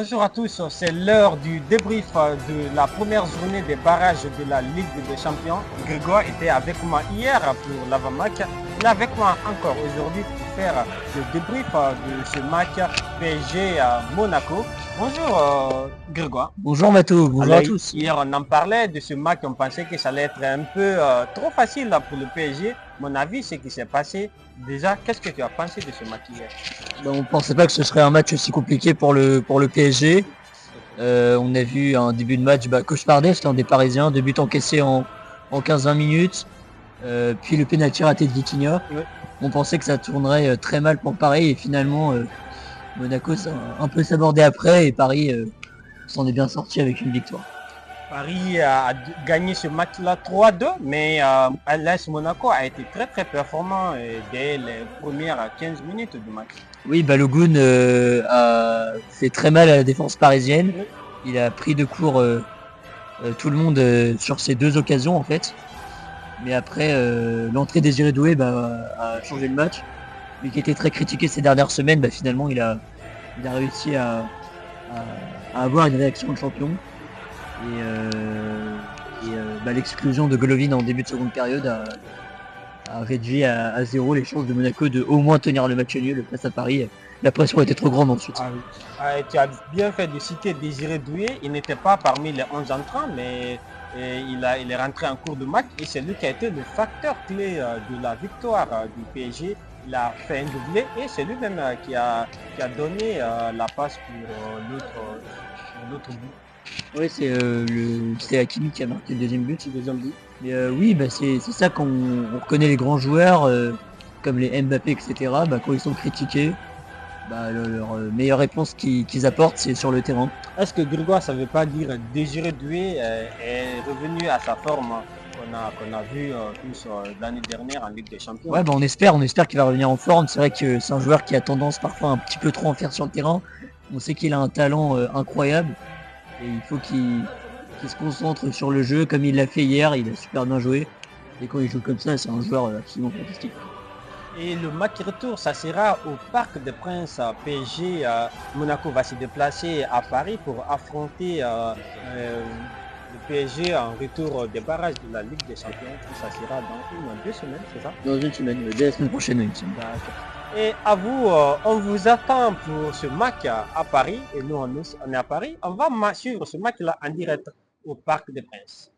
Bonjour à tous, c'est l'heure du débrief de la première journée des barrages de la Ligue des Champions. Grégoire était avec moi hier pour l'avant-match. Il est avec moi encore aujourd'hui pour faire le débrief de ce match PSG à Monaco. Bonjour Grégoire. Bonjour Mato, bonjour Alors, à tous. hier on en parlait de ce match, on pensait que ça allait être un peu trop facile pour le PSG. Mon avis, ce qui s'est passé. Déjà, qu'est-ce que tu as pensé de ce match hier? On ne pensait pas que ce serait un match aussi compliqué pour le PSG. On a vu un début de match cauchemardesque des Parisiens, 2 buts encaissés en 15-20 minutes, puis le pénalty raté de Vitinha. Oui. On pensait que ça tournerait très mal pour Paris et finalement Monaco s'est un peu sabordé après et Paris s'en est bien sorti avec une victoire. Paris a gagné ce match-là 3-2, mais l'AS Monaco a été très performant dès les premières 15 minutes du match. Oui, Balogun a fait très mal à la défense parisienne. Il a pris de court tout le monde sur ces deux occasions en fait. Mais après, l'entrée d'Désiré Doué a changé le match. Lui qui était très critiqué ces dernières semaines, finalement il a réussi à avoir une réaction de champion. Et l'exclusion de Golovin en début de seconde période a réduit à 0 les chances de Monaco de au moins tenir le match nul face à Paris. La pression était trop grande ensuite. Ah oui. Tu as bien fait de citer Désiré Doué. Il n'était pas parmi les 11 entrants, mais il est rentré en cours de match et c'est lui qui a été le facteur clé de la victoire du PSG. Il a fait un doublé et c'est lui-même qui a donné la passe pour l'autre but. Oui, c'est Hakimi qui a marqué le deuxième but. Mais oui, c'est ça qu'on reconnaît les grands joueurs comme les Mbappé, etc. Quand ils sont critiqués, leur meilleure réponse qu'ils apportent, c'est sur le terrain. Est-ce que Grégoire, ça ne veut pas dire Désiré Doué est revenu à sa forme qu'on a vu tous l'année dernière en Ligue des Champions? Ouais, on espère qu'il va revenir en forme. C'est vrai que c'est un joueur qui a tendance parfois un petit peu trop en faire sur le terrain. On sait qu'il a un talent incroyable et il faut qu'il se concentre sur le jeu comme il l'a fait hier. Il a super bien joué et quand il joue comme ça, c'est un joueur absolument fantastique. Et le match retour, ça sera au Parc des Princes. PSG, Monaco va se déplacer à Paris pour affronter le PSG en retour des barrages de la Ligue des Champions. Ça sera dans 2 semaines, c'est ça? Dans une semaine, dès la semaine prochaine, oui. Et à vous, on vous attend pour ce match à Paris. Et nous, on est à Paris. On va suivre ce match-là en direct au Parc des Princes.